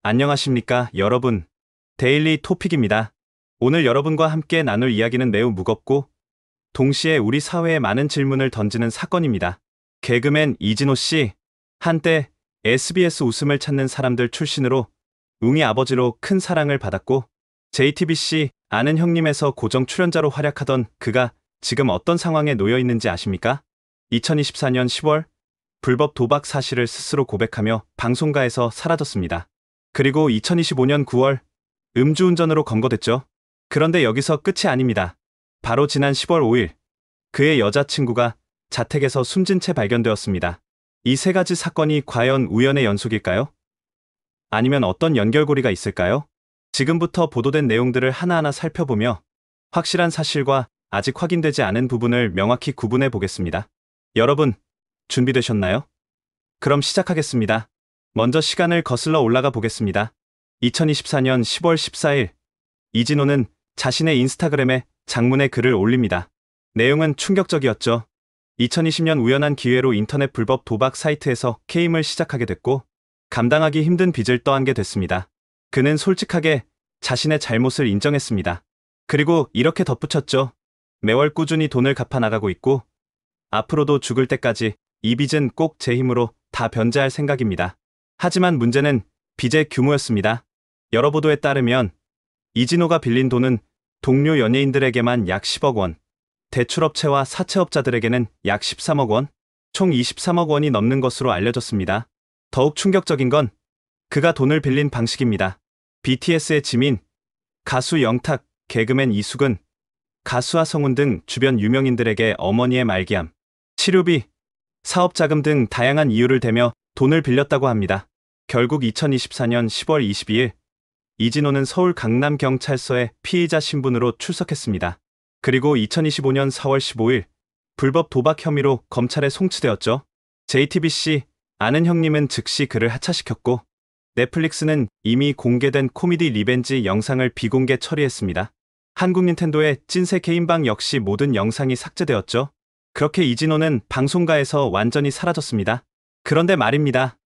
안녕하십니까, 여러분. 데일리 토픽입니다. 오늘 여러분과 함께 나눌 이야기는 매우 무겁고 동시에 우리 사회에 많은 질문을 던지는 사건입니다. 개그맨 이진호 씨, 한때 SBS 웃음을 찾는 사람들 출신으로 웅이 아버지로 큰 사랑을 받았고 JTBC 아는 형님에서 고정 출연자로 활약하던 그가 지금 어떤 상황에 놓여 있는지 아십니까? 2024년 10월 불법 도박 사실을 스스로 고백하며 방송가에서 사라졌습니다. 그리고 2025년 9월 음주운전으로 검거됐죠. 그런데 여기서 끝이 아닙니다. 바로 지난 10월 5일 그의 여자친구가 자택에서 숨진 채 발견되었습니다. 이 세 가지 사건이 과연 우연의 연속일까요? 아니면 어떤 연결고리가 있을까요? 지금부터 보도된 내용들을 하나하나 살펴보며 확실한 사실과 아직 확인되지 않은 부분을 명확히 구분해 보겠습니다. 여러분, 준비되셨나요? 그럼 시작하겠습니다. 먼저 시간을 거슬러 올라가 보겠습니다. 2024년 10월 14일, 이진호는 자신의 인스타그램에 장문의 글을 올립니다. 내용은 충격적이었죠. 2020년 우연한 기회로 인터넷 불법 도박 사이트에서 게임을 시작하게 됐고 감당하기 힘든 빚을 떠안게 됐습니다. 그는 솔직하게 자신의 잘못을 인정했습니다. 그리고 이렇게 덧붙였죠. 매월 꾸준히 돈을 갚아 나가고 있고 앞으로도 죽을 때까지 이 빚은 꼭 제 힘으로 다 변제할 생각입니다. 하지만 문제는 빚의 규모였습니다. 여러 보도에 따르면 이진호가 빌린 돈은 동료 연예인들에게만 약 10억 원, 대출업체와 사채업자들에게는 약 13억 원, 총 23억 원이 넘는 것으로 알려졌습니다. 더욱 충격적인 건 그가 돈을 빌린 방식입니다. BTS의 지민, 가수 영탁, 개그맨 이숙은, 가수 하성운 등 주변 유명인들에게 어머니의 말기암, 치료비, 사업자금 등 다양한 이유를 대며 돈을 빌렸다고 합니다. 결국 2024년 10월 22일 이진호는 서울 강남경찰서에 피의자 신분으로 출석했습니다. 그리고 2025년 4월 15일 불법 도박 혐의로 검찰에 송치되었죠. JTBC 아는 형님은 즉시 그를 하차시켰고 넷플릭스는 이미 공개된 코미디 리벤지 영상을 비공개 처리했습니다. 한국 닌텐도의 찐새 게임방 역시 모든 영상이 삭제되었죠. 그렇게 이진호는 방송가에서 완전히 사라졌습니다. 그런데 말입니다.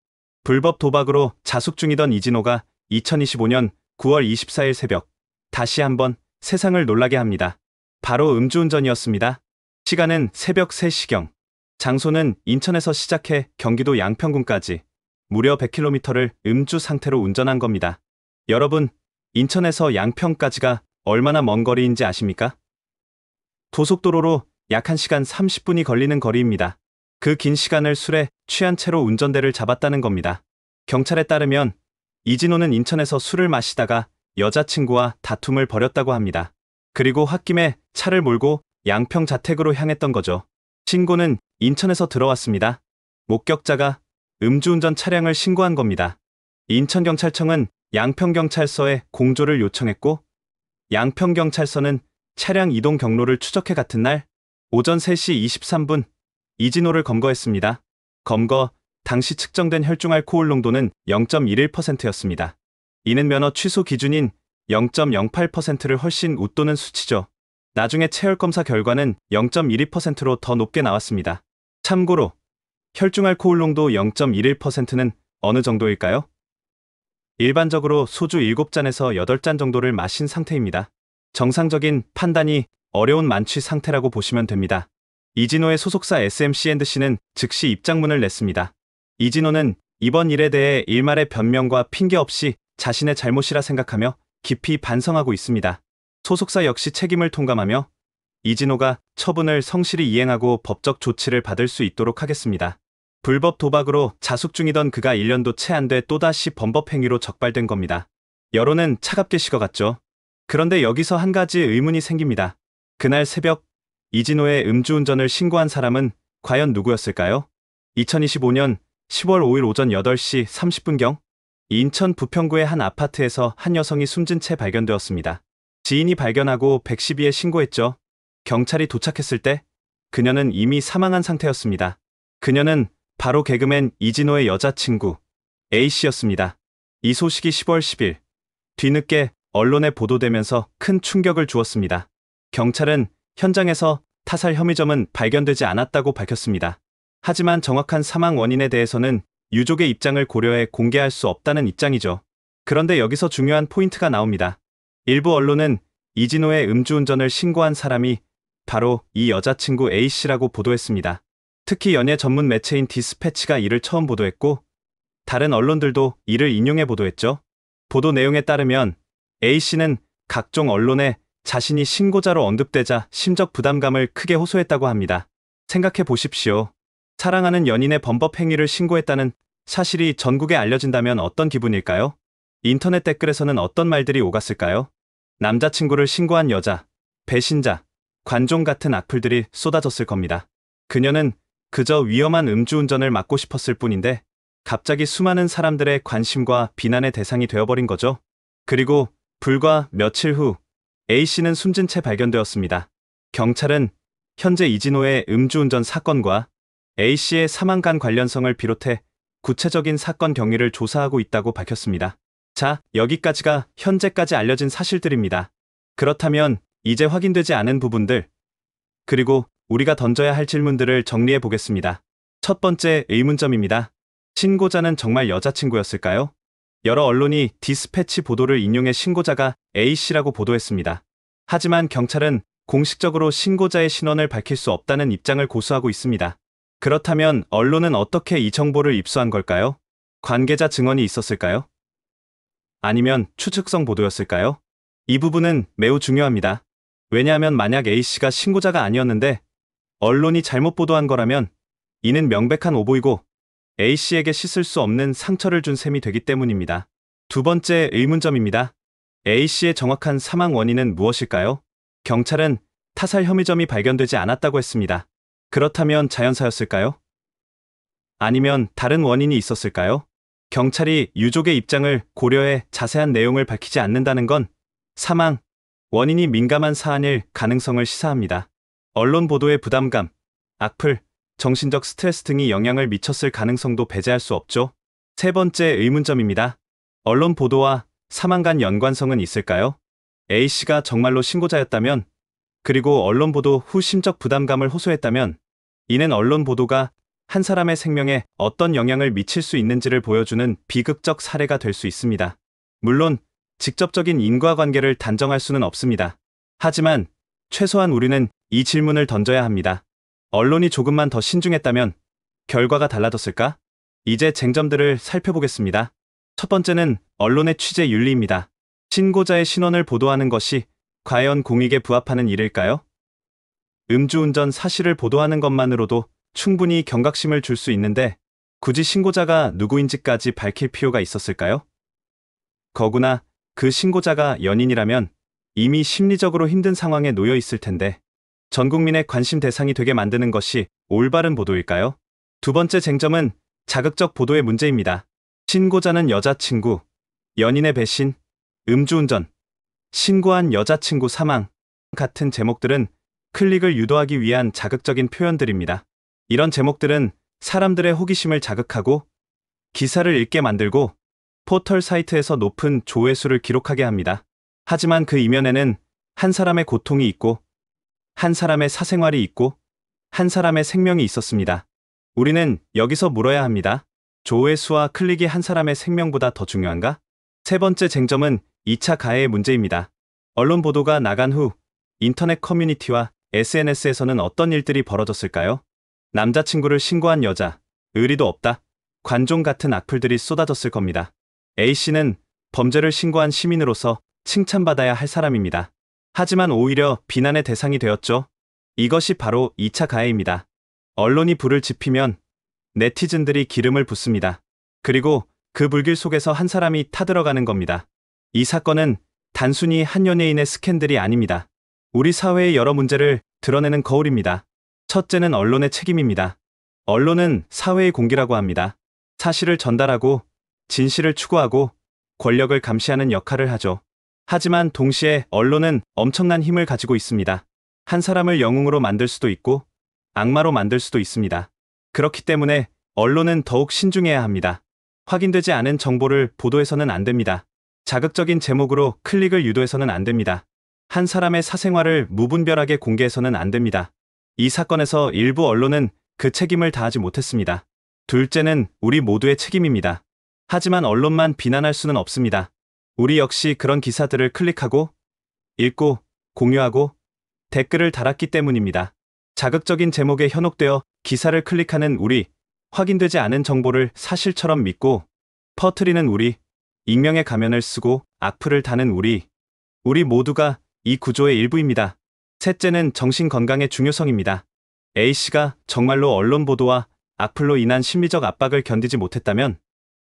불법 도박으로 자숙 중이던 이진호가 2025년 9월 24일 새벽 다시 한번 세상을 놀라게 합니다. 바로 음주운전이었습니다. 시간은 새벽 3시경. 장소는 인천에서 시작해 경기도 양평군까지 무려 100km를 음주 상태로 운전한 겁니다. 여러분, 인천에서 양평까지가 얼마나 먼 거리인지 아십니까? 고속도로로 약 1시간 30분이 걸리는 거리입니다. 그 긴 시간을 술에 취한 채로 운전대를 잡았다는 겁니다. 경찰에 따르면 이진호는 인천에서 술을 마시다가 여자친구와 다툼을 벌였다고 합니다. 그리고 홧김에 차를 몰고 양평 자택으로 향했던 거죠. 신고는 인천에서 들어왔습니다. 목격자가 음주운전 차량을 신고한 겁니다. 인천경찰청은 양평경찰서에 공조를 요청했고 양평경찰서는 차량 이동 경로를 추적해 같은 날 오전 3시 23분 이진호를 검거했습니다. 검거 당시 측정된 혈중알코올 농도는 0.11%였습니다. 이는 면허 취소 기준인 0.08%를 훨씬 웃도는 수치죠. 나중에 체열검사 결과는 0.12%로 더 높게 나왔습니다. 참고로 혈중알코올 농도 0.11%는 어느 정도일까요? 일반적으로 소주 7잔에서 8잔 정도를 마신 상태입니다. 정상적인 판단이 어려운 만취 상태라고 보시면 됩니다. 이진호의 소속사 SMC&C는 즉시 입장문을 냈습니다. 이진호는 이번 일에 대해 일말의 변명과 핑계 없이 자신의 잘못이라 생각하며 깊이 반성하고 있습니다. 소속사 역시 책임을 통감하며 이진호가 처분을 성실히 이행하고 법적 조치를 받을 수 있도록 하겠습니다. 불법 도박으로 자숙 중이던 그가 1년도 채 안 돼 또다시 범법 행위로 적발된 겁니다. 여론은 차갑게 식어갔죠. 그런데 여기서 한 가지 의문이 생깁니다. 그날 새벽 이진호의 음주운전을 신고한 사람은 과연 누구였을까요? 2025년 10월 5일 오전 8시 30분경 인천 부평구의 한 아파트에서 한 여성이 숨진 채 발견되었습니다. 지인이 발견하고 112에 신고했죠. 경찰이 도착했을 때 그녀는 이미 사망한 상태였습니다. 그녀는 바로 개그맨 이진호의 여자친구 A씨였습니다. 이 소식이 10월 10일 뒤늦게 언론에 보도되면서 큰 충격을 주었습니다. 경찰은 현장에서 타살 혐의점은 발견되지 않았다고 밝혔습니다. 하지만 정확한 사망 원인에 대해서는 유족의 입장을 고려해 공개할 수 없다는 입장이죠. 그런데 여기서 중요한 포인트가 나옵니다. 일부 언론은 이진호의 음주운전을 신고한 사람이 바로 이 여자친구 A씨라고 보도했습니다. 특히 연예 전문 매체인 디스패치가 이를 처음 보도했고 다른 언론들도 이를 인용해 보도했죠. 보도 내용에 따르면 A씨는 각종 언론에 자신이 신고자로 언급되자 심적 부담감을 크게 호소했다고 합니다. 생각해 보십시오. 사랑하는 연인의 범법 행위를 신고했다는 사실이 전국에 알려진다면 어떤 기분일까요? 인터넷 댓글에서는 어떤 말들이 오갔을까요? 남자친구를 신고한 여자, 배신자, 관종 같은 악플들이 쏟아졌을 겁니다. 그녀는 그저 위험한 음주운전을 막고 싶었을 뿐인데 갑자기 수많은 사람들의 관심과 비난의 대상이 되어버린 거죠. 그리고 불과 며칠 후 A씨는 숨진 채 발견되었습니다. 경찰은 현재 이진호의 음주운전 사건과 A씨의 사망간 관련성을 비롯해 구체적인 사건 경위를 조사하고 있다고 밝혔습니다. 자, 여기까지가 현재까지 알려진 사실들입니다. 그렇다면 이제 확인되지 않은 부분들, 그리고 우리가 던져야 할 질문들을 정리해 보겠습니다. 첫 번째 의문점입니다. 신고자는 정말 여자친구였을까요? 여러 언론이 디스패치 보도를 인용해 신고자가 A씨라고 보도했습니다. 하지만 경찰은 공식적으로 신고자의 신원을 밝힐 수 없다는 입장을 고수하고 있습니다. 그렇다면 언론은 어떻게 이 정보를 입수한 걸까요? 관계자 증언이 있었을까요? 아니면 추측성 보도였을까요? 이 부분은 매우 중요합니다. 왜냐하면 만약 A씨가 신고자가 아니었는데 언론이 잘못 보도한 거라면 이는 명백한 오보이고 A씨에게 씻을 수 없는 상처를 준 셈이 되기 때문입니다. 두 번째 의문점입니다. A씨의 정확한 사망 원인은 무엇일까요? 경찰은 타살 혐의점이 발견되지 않았다고 했습니다. 그렇다면 자연사였을까요? 아니면 다른 원인이 있었을까요? 경찰이 유족의 입장을 고려해 자세한 내용을 밝히지 않는다는 건 사망, 원인이 민감한 사안일 가능성을 시사합니다. 언론 보도의 부담감, 악플, 정신적 스트레스 등이 영향을 미쳤을 가능성도 배제할 수 없죠. 세 번째 의문점입니다. 언론 보도와 사망 간 연관성은 있을까요? A씨가 정말로 신고자였다면, 그리고 언론 보도 후 심적 부담감을 호소했다면, 이는 언론 보도가 한 사람의 생명에 어떤 영향을 미칠 수 있는지를 보여주는 비극적 사례가 될 수 있습니다. 물론 직접적인 인과관계를 단정할 수는 없습니다. 하지만 최소한 우리는 이 질문을 던져야 합니다. 언론이 조금만 더 신중했다면 결과가 달라졌을까? 이제 쟁점들을 살펴보겠습니다. 첫 번째는 언론의 취재 윤리입니다. 신고자의 신원을 보도하는 것이 과연 공익에 부합하는 일일까요? 음주운전 사실을 보도하는 것만으로도 충분히 경각심을 줄 수 있는데 굳이 신고자가 누구인지까지 밝힐 필요가 있었을까요? 거구나 그 신고자가 연인이라면 이미 심리적으로 힘든 상황에 놓여 있을 텐데 전 국민의 관심 대상이 되게 만드는 것이 올바른 보도일까요? 두 번째 쟁점은 자극적 보도의 문제입니다. 신고자는 여자친구, 연인의 배신, 음주운전, 신고한 여자친구 사망 같은 제목들은 클릭을 유도하기 위한 자극적인 표현들입니다. 이런 제목들은 사람들의 호기심을 자극하고 기사를 읽게 만들고 포털 사이트에서 높은 조회수를 기록하게 합니다. 하지만 그 이면에는 한 사람의 고통이 있고 한 사람의 사생활이 있고 한 사람의 생명이 있었습니다. 우리는 여기서 물어야 합니다. 조회수와 클릭이 한 사람의 생명보다 더 중요한가? 세 번째 쟁점은 2차 가해의 문제입니다. 언론 보도가 나간 후 인터넷 커뮤니티와 SNS에서는 어떤 일들이 벌어졌을까요? 남자친구를 신고한 여자, 의리도 없다, 관종 같은 악플들이 쏟아졌을 겁니다. A씨는 범죄를 신고한 시민으로서 칭찬받아야 할 사람입니다. 하지만 오히려 비난의 대상이 되었죠. 이것이 바로 2차 가해입니다. 언론이 불을 지피면 네티즌들이 기름을 붓습니다. 그리고 그 불길 속에서 한 사람이 타들어가는 겁니다. 이 사건은 단순히 한 연예인의 스캔들이 아닙니다. 우리 사회의 여러 문제를 드러내는 거울입니다. 첫째는 언론의 책임입니다. 언론은 사회의 공기라고 합니다. 사실을 전달하고 진실을 추구하고 권력을 감시하는 역할을 하죠. 하지만 동시에 언론은 엄청난 힘을 가지고 있습니다. 한 사람을 영웅으로 만들 수도 있고 악마로 만들 수도 있습니다. 그렇기 때문에 언론은 더욱 신중해야 합니다. 확인되지 않은 정보를 보도해서는 안 됩니다. 자극적인 제목으로 클릭을 유도해서는 안 됩니다. 한 사람의 사생활을 무분별하게 공개해서는 안 됩니다. 이 사건에서 일부 언론은 그 책임을 다하지 못했습니다. 둘째는 우리 모두의 책임입니다. 하지만 언론만 비난할 수는 없습니다. 우리 역시 그런 기사들을 클릭하고, 읽고, 공유하고, 댓글을 달았기 때문입니다. 자극적인 제목에 현혹되어 기사를 클릭하는 우리, 확인되지 않은 정보를 사실처럼 믿고, 퍼뜨리는 우리, 익명의 가면을 쓰고 악플을 다는 우리 모두가 이 구조의 일부입니다. 셋째는 정신건강의 중요성입니다. A씨가 정말로 언론 보도와 악플로 인한 심리적 압박을 견디지 못했다면,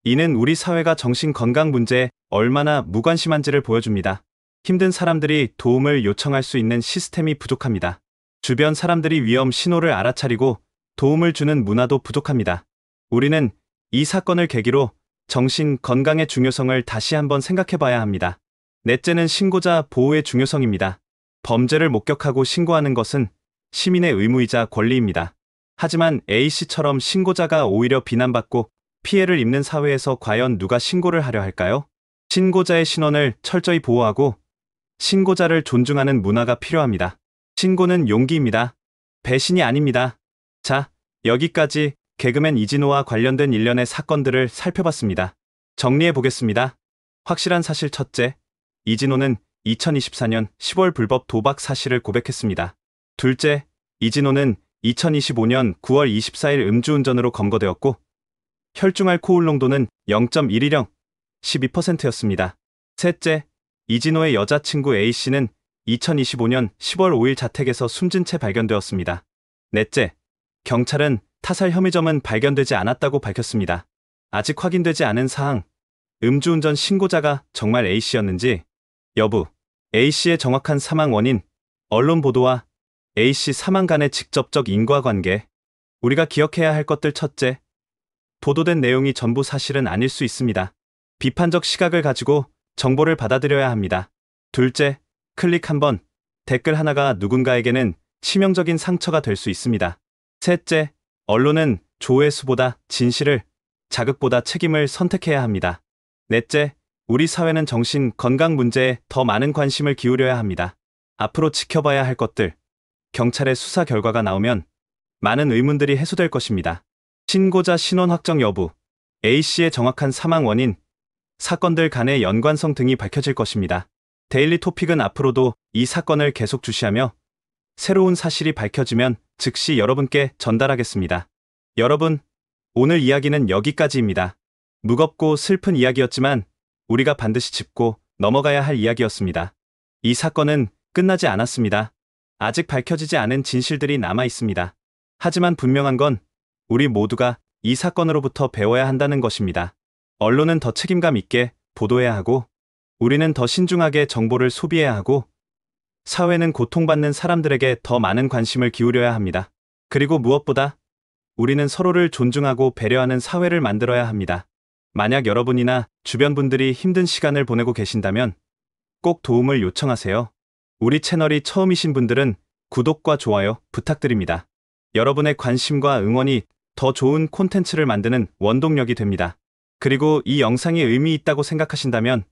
이는 우리 사회가 정신건강 문제에 얼마나 무관심한지를 보여줍니다. 힘든 사람들이 도움을 요청할 수 있는 시스템이 부족합니다. 주변 사람들이 위험 신호를 알아차리고 도움을 주는 문화도 부족합니다. 우리는 이 사건을 계기로 정신 건강의 중요성을 다시 한번 생각해봐야 합니다. 넷째는 신고자 보호의 중요성입니다. 범죄를 목격하고 신고하는 것은 시민의 의무이자 권리입니다. 하지만 A씨처럼 신고자가 오히려 비난받고 피해를 입는 사회에서 과연 누가 신고를 하려 할까요? 신고자의 신원을 철저히 보호하고 신고자를 존중하는 문화가 필요합니다. 신고는 용기입니다. 배신이 아닙니다. 자, 여기까지 개그맨 이진호와 관련된 일련의 사건들을 살펴봤습니다. 정리해 보겠습니다. 확실한 사실 첫째, 이진호는 2024년 10월 불법 도박 사실을 고백했습니다. 둘째, 이진호는 2025년 9월 24일 음주운전으로 검거되었고 혈중 알코올 농도는 0.110, 12%였습니다. 셋째, 이진호의 여자친구 A씨는 2025년 10월 5일 자택에서 숨진 채 발견되었습니다. 넷째, 경찰은 타살 혐의점은 발견되지 않았다고 밝혔습니다. 아직 확인되지 않은 사항, 음주운전 신고자가 정말 A씨였는지 여부, A씨의 정확한 사망 원인, 언론 보도와 A씨 사망 간의 직접적 인과관계, 우리가 기억해야 할 것들 첫째, 보도된 내용이 전부 사실은 아닐 수 있습니다. 비판적 시각을 가지고 정보를 받아들여야 합니다. 둘째, 클릭 한 번, 댓글 하나가 누군가에게는 치명적인 상처가 될 수 있습니다. 셋째, 언론은 조회수보다 진실을, 자극보다 책임을 선택해야 합니다. 넷째, 우리 사회는 정신 건강 문제에 더 많은 관심을 기울여야 합니다. 앞으로 지켜봐야 할 것들, 경찰의 수사 결과가 나오면 많은 의문들이 해소될 것입니다. 신고자 신원 확정 여부, A씨의 정확한 사망 원인, 사건들 간의 연관성 등이 밝혀질 것입니다. 데일리 토픽은 앞으로도 이 사건을 계속 주시하며 새로운 사실이 밝혀지면 즉시 여러분께 전달하겠습니다. 여러분, 오늘 이야기는 여기까지입니다. 무겁고 슬픈 이야기였지만 우리가 반드시 짚고 넘어가야 할 이야기였습니다. 이 사건은 끝나지 않았습니다. 아직 밝혀지지 않은 진실들이 남아 있습니다. 하지만 분명한 건 우리 모두가 이 사건으로부터 배워야 한다는 것입니다. 언론은 더 책임감 있게 보도해야 하고 우리는 더 신중하게 정보를 소비해야 하고 사회는 고통받는 사람들에게 더 많은 관심을 기울여야 합니다. 그리고 무엇보다 우리는 서로를 존중하고 배려하는 사회를 만들어야 합니다. 만약 여러분이나 주변 분들이 힘든 시간을 보내고 계신다면 꼭 도움을 요청하세요. 우리 채널이 처음이신 분들은 구독과 좋아요 부탁드립니다. 여러분의 관심과 응원이 더 좋은 콘텐츠를 만드는 원동력이 됩니다. 그리고 이 영상이 의미 있다고 생각하신다면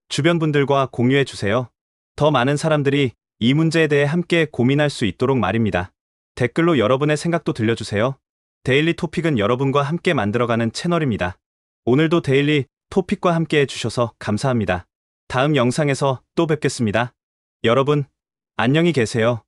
주변 분들과 공유해 주세요. 더 많은 사람들이 이 문제에 대해 함께 고민할 수 있도록 말입니다. 댓글로 여러분의 생각도 들려주세요. 데일리 토픽은 여러분과 함께 만들어가는 채널입니다. 오늘도 데일리 토픽과 함께 해주셔서 감사합니다. 다음 영상에서 또 뵙겠습니다. 여러분, 안녕히 계세요.